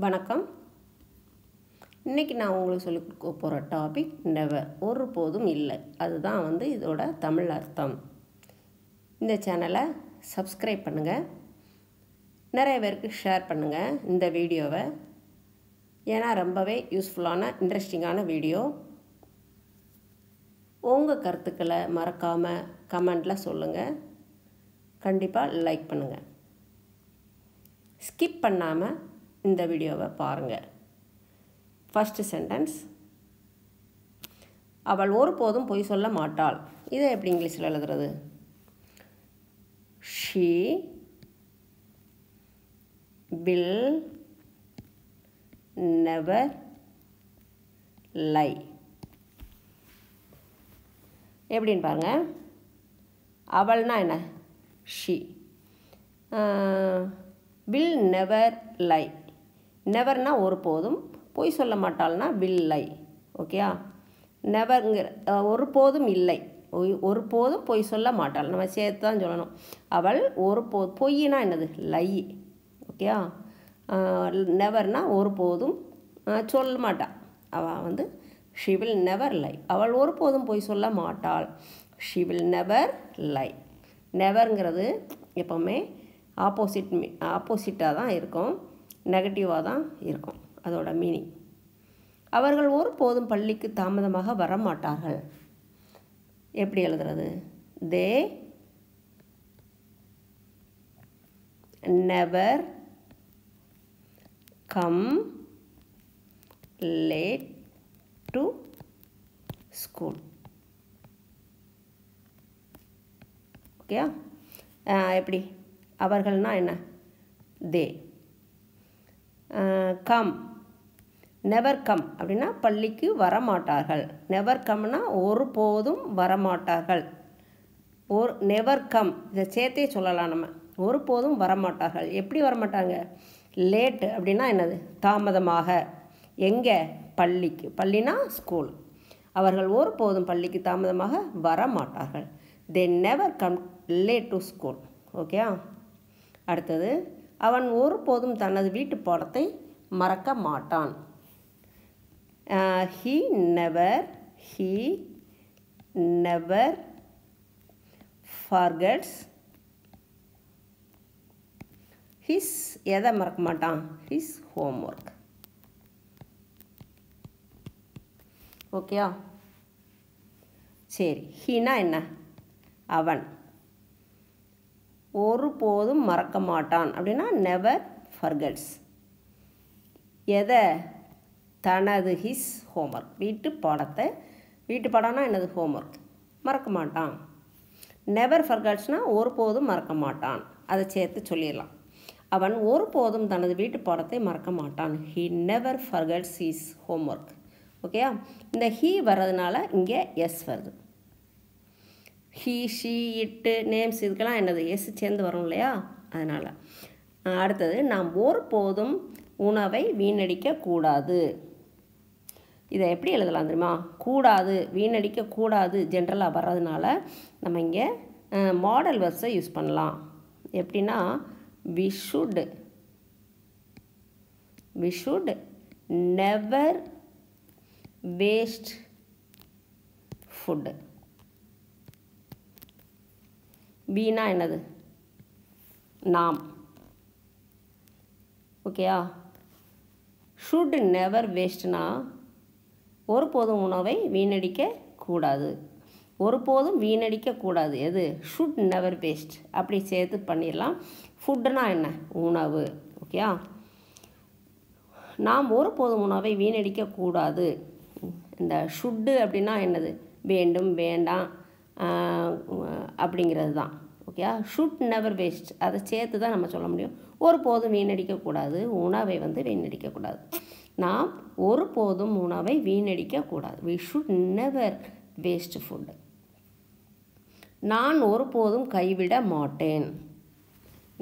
வணக்கம். இன்றைக்கி நான் உங்களுக்கு சொல்லிக் கொடுக்க போகிற டாபிக் நெவர், ஒருபோதும் இல்லை. அதுதான் இதோட தமிழ் அர்த்தம். இந்த சேனலை சப்ஸ்கிரைப் பண்ணுங்கள், நிறைய பேருக்கு ஷேர் பண்ணுங்கள் இந்த வீடியோவை. ஏன்னா ரொம்பவே யூஸ்ஃபுல்லான இன்ட்ரெஸ்டிங்கான வீடியோ. உங்கள் கருத்துக்களை மறக்காமல் கமெண்டில் சொல்லுங்கள். கண்டிப்பாக லைக் பண்ணுங்கள். ஸ்கிப் பண்ணாமல் இந்த வீடியோவை பாருங்கள். ஃபர்ஸ்ட் சென்டென்ஸ், அவள் ஒருபோதும் பொய் சொல்ல மாட்டாள். இதை எப்படி இங்கிலீஷில் எழுதுறது? She will never lie. எப்படின்னு பாருங்க. அவள்னா என்ன? ஷீ. Will never lie. நெவர்னா ஒருபோதும், பொய் சொல்ல மாட்டாள்னா வில் லை. ஓகேயா? நெவர்ங்கிற ஒருபோதும் இல்லை, ஒருபோதும் பொய் சொல்ல மாட்டாள். நம்ம சேர்த்து தான் சொல்லணும். அவள் பொய்னா என்னது? லை. ஓகேயா? நெவர்னா ஒருபோதும் சொல்ல மாட்டாள். அவள் ஷி வில் நெவர் லை. அவள் ஒருபோதும் பொய் சொல்ல மாட்டாள். She will never lie. நெவர்ங்கிறது எப்போவுமே ஆப்போசிட்டாக தான் இருக்கும், நெகட்டிவாக தான் இருக்கும் அதோட மீனிங். அவர்கள் ஒருபோதும் பள்ளிக்கு தாமதமாக வரமாட்டார்கள். எப்படி எழுதுறது? They never come late to school. ஓகேயா? எப்படி? அவர்கள்னா என்ன? தே. கம், நெவர் கம் அப்படின்னா பள்ளிக்கு வரமாட்டார்கள். நெவர் கம்னா ஒருபோதும் வரமாட்டார்கள். நெவர் கம், இதை சேர்த்தே சொல்லலாம் நம்ம. ஒருபோதும் வரமாட்டார்கள். எப்படி வரமாட்டாங்க? லேட் அப்படின்னா என்னது? தாமதமாக. எங்கே? பள்ளிக்கு. பள்ளினா ஸ்கூல். அவர்கள் ஒருபோதும் பள்ளிக்கு தாமதமாக வரமாட்டார்கள். They never come late to school. ஓகேயா? அடுத்தது, அவன் ஒருபோதும் தனது வீட்டு பாடத்தை மறக்க மாட்டான். he never forgets his, எதை மறக்க மாட்டான்? his homework. ஓகேயா? சரி, ஹீனா என்ன? அவன். ஒருபோதும் மறக்க மாட்டான் அப்படின்னா நெவர் ஃபர்கெட்ஸ். எதை? தனது ஹிஸ் ஹோம்ஒர்க், வீட்டு பாடத்தை. வீட்டு பாடம்னா என்னது? ஹோம்ஒர்க். மறக்க மாட்டான். நெவர் ஃபர்கெட்ஸ்னால் ஒருபோதும் மறக்க மாட்டான். அதை சேர்த்து சொல்லிடலாம். அவன் ஒருபோதும் தனது வீட்டு பாடத்தை மறக்க மாட்டான். He never forgets his homework. ஓகேயா? இந்த ஹீ வர்றதுனால இங்கே எஸ் வருது. ஹீ, ஷீ, இட்டு, நேம்ஸ் இதுக்கெல்லாம் என்னது? எஸ் சேர்ந்து வரும் இல்லையா? அதனால். அடுத்தது, நாம் ஒருபோதும் உணவை வீணடிக்கக்கூடாது. இதை எப்படி எழுதலாம் தெரியுமா? கூடாது, வீணடிக்கக்கூடாது ஜென்ரலாக வர்றதுனால நம்ம இங்கே மாடல் வேர்ட்ஸை யூஸ் பண்ணலாம். எப்படின்னா, we should never waste food. வீணா என்னது? நாம். ஓகேயா? ஷுட் நெவர் வேஸ்ட்னா ஒருபோதும் உணவை வீணடிக்க கூடாது. ஒருபோதும் வீணடிக்கக்கூடாது. எது? Should never waste. அப்படி சேர்த்து பண்ணிடலாம். ஃபுட்டுனா என்ன? உணவு. ஓகேயா? நாம் ஒருபோதும் உணவை வீணடிக்கக்கூடாது. இந்த ஷுட்டு அப்படின்னா என்னது? வேண்டும், வேண்டாம் அப்படிங்கிறது தான். ஓகேயா? ஷுட் நெவர் வேஸ்ட், அதை சேர்த்து தான் நம்ம சொல்ல முடியும். ஒருபோதும் வீணடிக்கக்கூடாது, உணவை வீணடிக்கக்கூடாது. நாம் ஒருபோதும் உணவை வீணடிக்கக்கூடாது. We should never waste food. நான் ஒருபோதும் கைவிட மாட்டேன்.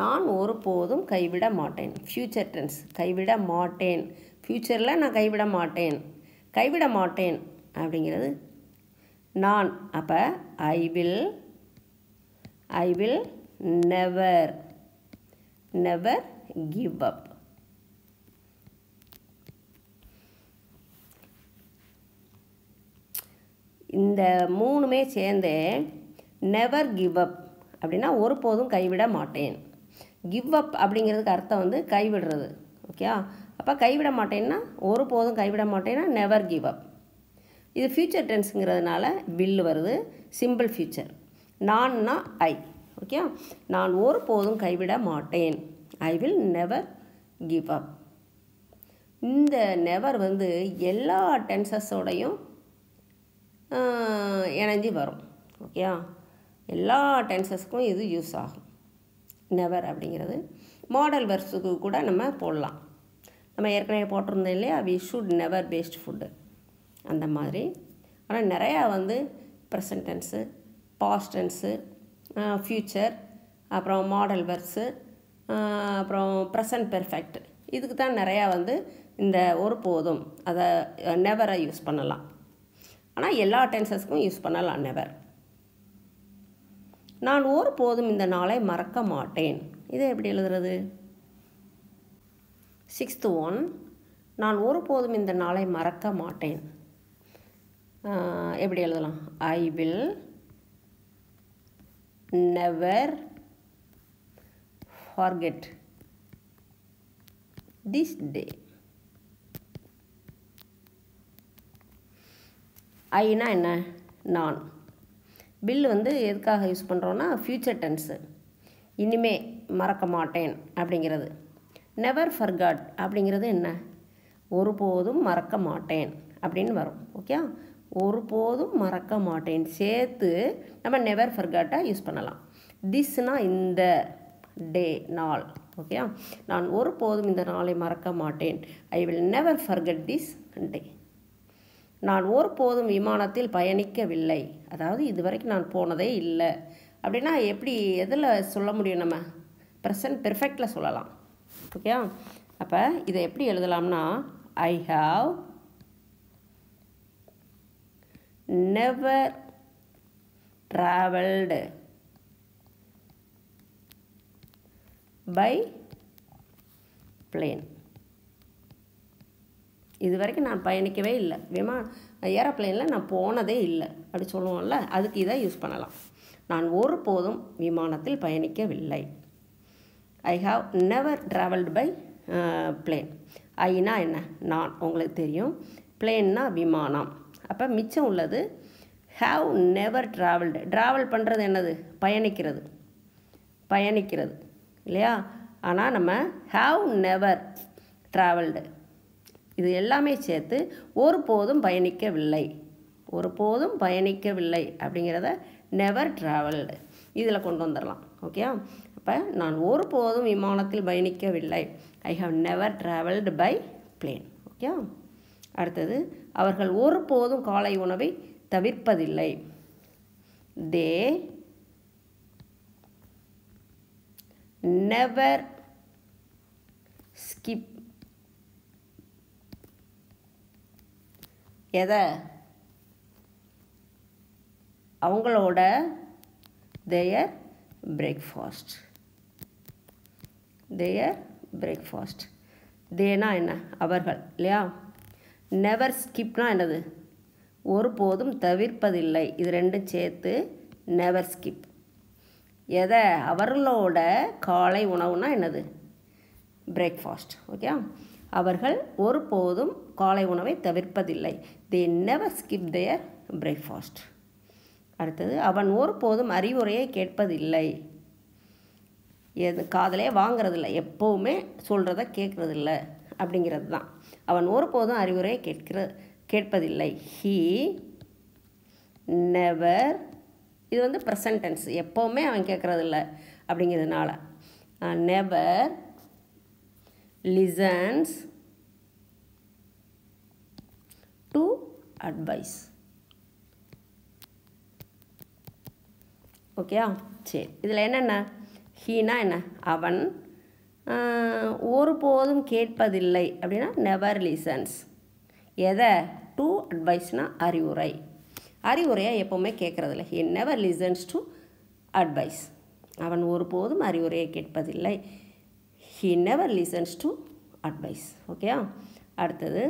நான் ஒருபோதும் கைவிட மாட்டேன். Future tense. கைவிட மாட்டேன். ஃப்யூச்சரில் நான் கைவிட மாட்டேன். கைவிட மாட்டேன் அப்படிங்கிறது நான். அப்போ I will never give up. இந்த மூணுமே சேர்ந்து நெவர் கிவ் அப் அப்படின்னா ஒருபோதும் கைவிட மாட்டேன். கிவ் அப் அப்படிங்கிறதுக்கு அர்த்தம் வந்து கைவிடுறது. ஓகே, அப்போ கைவிட மாட்டேன்னா ஒருபோதும் கைவிட மாட்டேன்னா நெவர் கிவ் அப். இது ஃப்யூச்சர் டென்ஸுங்கிறதுனால வில் வருது, சிம்பிள் ஃப்யூச்சர். நான்னா ஐ. ஓகே, நான் ஒருபோதும் கைவிட மாட்டேன். I will never give up. இந்த நெவர் வந்து எல்லா டென்சஸோடையும் இணைஞ்சி வரும். ஓகே, எல்லா டென்சஸ்க்கும் இது யூஸ் ஆகும் நெவர் அப்படிங்கிறது. மாடல் வெர்ஸுக்கு கூட நம்ம போடலாம். நம்ம ஏற்கனவே போட்டிருந்தோம் இல்லையா, we should never waste food, அந்த மாதிரி. ஆனால் நிறையா வந்து present tense, past tense, future, அப்புறம் மாடல் வெர்ஸு, அப்புறம் ப்ரெசன்ட் பெர்ஃபெக்ட், இதுக்கு தான் நிறையா வந்து இந்த ஒருபோதும் அதை நெவரை யூஸ் பண்ணலாம். ஆனால் எல்லா டென்சஸ்க்கும் யூஸ் பண்ணலாம் நெவர். நான் ஒருபோதும் இந்த நாளை மறக்க மாட்டேன். இதை எப்படி எழுதுறது? 6th one, நான் ஒருபோதும் இந்த நாளை மறக்க மாட்டேன். எப்படி எழுதலாம்? I will never forget this day. Aina என்ன? நான். வில் வந்து எதுக்காக யூஸ் பண்ணுறோன்னா ஃப்யூச்சர் டென்ஸு, இனிமே மறக்க மாட்டேன் அப்படிங்கிறது. நெவர் ஃபர்காட் அப்படிங்கிறது என்ன? ஒருபோதும் மறக்க மாட்டேன் அப்படின்னு வரும். ஓகே, ஒருபோதும் மறக்க மாட்டேன் சேர்த்து நம்ம நெவர் ஃபர்காட்டாக யூஸ் பண்ணலாம். திஸ்னால் இந்த டே, நாள். ஓகே, நான் ஒருபோதும் இந்த நாளை மறக்க மாட்டேன். I will never forget this day. நான் ஒருபோதும் விமானத்தில் பயணிக்கவில்லை, அதாவது இதுவரைக்கும் நான் போனதே இல்லை அப்படின்னா எப்படி, எதில் சொல்ல முடியும்? நம்ம ப்ரெசன்ட் பெர்ஃபெக்டில் சொல்லலாம். ஓகே, அப்போ இதை எப்படி எழுதலாம்னா, I have never travelled by plane. இது வரைக்கும் நான் பயணிக்கவே இல்லை, ஏரோப்ளேனில் நான் போனதே இல்லை அப்படி சொல்லுவோம்ல, அதுக்கு இதை யூஸ் பண்ணலாம். நான் ஒருபோதும் விமானத்தில் பயணிக்கவில்லை. I have never travelled by plane. ஐனா என்ன? நான், உங்களுக்கு தெரியும். பிளேன்னா விமானம். அப்போ மிச்சம் உள்ளது ஹாவ் நெவர் ட்ராவல்டு. ட்ராவல் பண்ணுறது என்னது? பயணிக்கிறது, பயணிக்கிறது இல்லையா? ஆனால் நம்ம ஹாவ் நெவர் ட்ராவல்டு, இது எல்லாமே சேர்த்து ஒருபோதும் பயணிக்கவில்லை, ஒருபோதும் பயணிக்கவில்லை அப்படிங்கிறத நெவர் ட்ராவல்டு இதில் கொண்டு வந்துடலாம். ஓகே, அப்போ நான் ஒருபோதும் விமானத்தில் பயணிக்கவில்லை. I have never travelled by plane. Okay, அடுத்தது அவர்கள் ஒருபோதும் காலை உணவை தவிர்ப்பதில்லை. தே நெவர் ஸ்கிப் எதை? அவங்களோட தேயர் பிரேக்ஃபாஸ்ட். Their breakfast. தேனா என்ன? அவர்கள் இல்லையா? நெவர் ஸ்கிப்னா என்னது? ஒருபோதும் தவிர்ப்பதில்லை. இது ரெண்டும் சேர்த்து நெவர் ஸ்கிப். எதை? அவர்களோட காலை உணவுனா என்னது? பிரேக்ஃபாஸ்ட். ஓகே, அவர்கள் ஒருபோதும் காலை உணவை தவிர்ப்பதில்லை. They never skip their breakfast. அடுத்தது அவன் ஒருபோதும் அறிவுரையை கேட்பதில்லை. எது காதலே வாங்கிறதில்ல, எப்போவுமே சொல்கிறத கேட்குறதில்ல அப்படிங்கிறது தான். அவன் ஒருபோதும் அறிவுரையை கேட்பதில்லை. ஹீ நெவர், இது வந்து ப்ரெசன்ட் டென்ஸ், எப்போவுமே அவன் கேட்குறதில்ல அப்படிங்கிறதுனால never listens to advice. Okay, சரி. இதில் என்னென்ன? ஹீனா என்ன? அவன். ஒருபோதும் கேட்பதில்லை அப்படின்னா நெவர் லிசன்ஸ். எதை? டு அட்வைஸ்னால் அறிவுரை. அறிவுரையாக எப்போவுமே கேட்குறதில்ல. He never listens to advice. அவன் ஒருபோதும் அறிவுரையை கேட்பதில்லை. He never listens to advice. Okay, அடுத்தது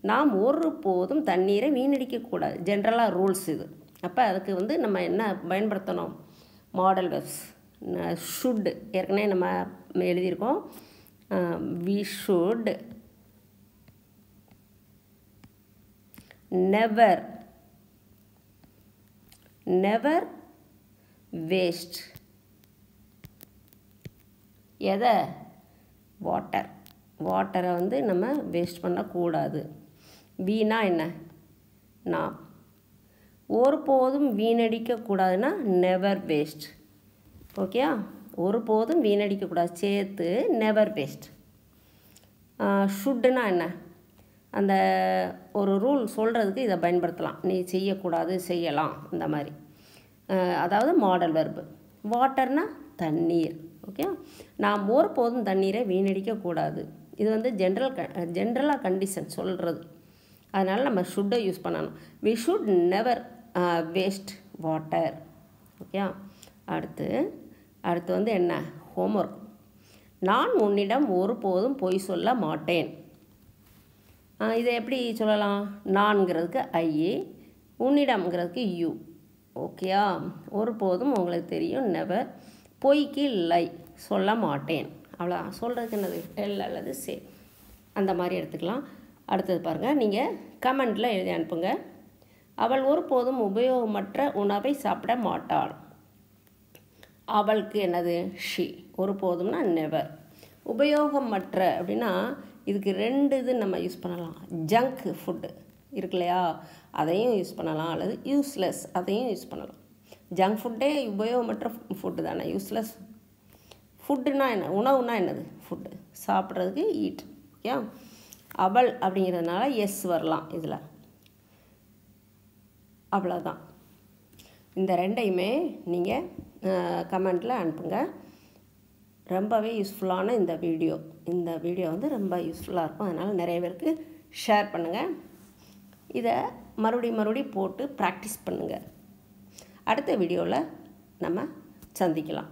நாம் ஒருபோதும் தண்ணீரை வீணடிக்கக்கூடாது. ஜென்ரலாக ரூல்ஸ் இது. அப்போ அதுக்கு வந்து நம்ம என்ன பயன்படுத்தணும், மாடல் வெர்ப்ஸ். ஷுட் ஏற்கனவே நம்ம எழுதியிருக்கோம். வி ஷுட் நெவர் வேஸ்ட் எதை, வாட்டரை வந்து நம்ம வேஸ்ட் பண்ணக்கூடாது. வீணா என்ன, நான். ஒருபோதும் வீணடிக்கக்கூடாதுன்னா நெவர் வேஸ்ட். ஓகே, ஒருபோதும் வீணடிக்கக்கூடாது சேர்த்து நெவர் வேஸ்ட். ஷுட்டுனா என்ன, அந்த ஒரு ரூல் சொல்கிறதுக்கு இதை பயன்படுத்தலாம். நீ செய்யக்கூடாது, செய்யலாம், இந்த மாதிரி. அதாவது மாடல் வெர்பு. வாட்டர்னா தண்ணீர். ஓகே, நாம் ஒருபோதும் தண்ணீரை வீணடிக்கக்கூடாது. இது வந்து ஜென்ரலாக கண்டிஷன் சொல்கிறது. அதனால் நம்ம ஷுட்டை யூஸ் பண்ணணும். We should never waste water. Okay, அடுத்து வந்து என்ன, ஹோம்ஒர்க். நான் உன்னிடம் ஒருபோதும் பொய் சொல்ல மாட்டேன். இதை எப்படி சொல்லலாம், நான்கிறதுக்கு ஐ, உன்னிடம்ங்கிறதுக்கு யூ. ஓகேயா, ஒருபோதும் உங்களுக்கு தெரியும் நெவர், பொய்க்கு லை, சொல்ல மாட்டேன். அவ்வளோ சொல்கிறதுக்கு என்னது, டெல் அல்லது சே, அந்த மாதிரி எடுத்துக்கலாம். அடுத்தது பாருங்கள், நீங்கள் கமெண்டில் எழுதி அனுப்புங்க. அவள் ஒருபோதும் உபயோகமற்ற உணவை சாப்பிட மாட்டாள். அவளுக்கு என்னது, ஷி. ஒருபோதும்னா நெவர். உபயோகமற்ற அப்படின்னா இதுக்கு 2 இது நம்ம யூஸ் பண்ணலாம். ஜங்க் ஃபுட்டு இருக்கு இல்லையா, அதையும் யூஸ் பண்ணலாம், அல்லது யூஸ்லெஸ், அதையும் யூஸ் பண்ணலாம். ஜங்க் ஃபுட்டே உபயோகமற்ற ஃபுட்டு தானே, யூஸ்லெஸ். ஃபுட்டுனா என்ன, உணவுனா என்னது, ஃபுட்டு, சாப்பிட்றதுக்கு ஈட். ஓகே, அவள் அப்படிங்கிறதுனால எஸ் வரலாம் இதில். அவ்வளோதான். இந்த 2ஐயுமே நீங்கள் கமெண்டில் அனுப்புங்க. ரொம்பவே யூஸ்ஃபுல்லான இந்த வீடியோ வந்து ரொம்ப யூஸ்ஃபுல்லாக இருக்கும். அதனால் நிறைய பேருக்கு ஷேர் பண்ணுங்கள். இதை மறுபடியும் போட்டு ப்ராக்டிஸ் பண்ணுங்கள். அடுத்த வீடியோவில் நம்ம சந்திக்கலாம்.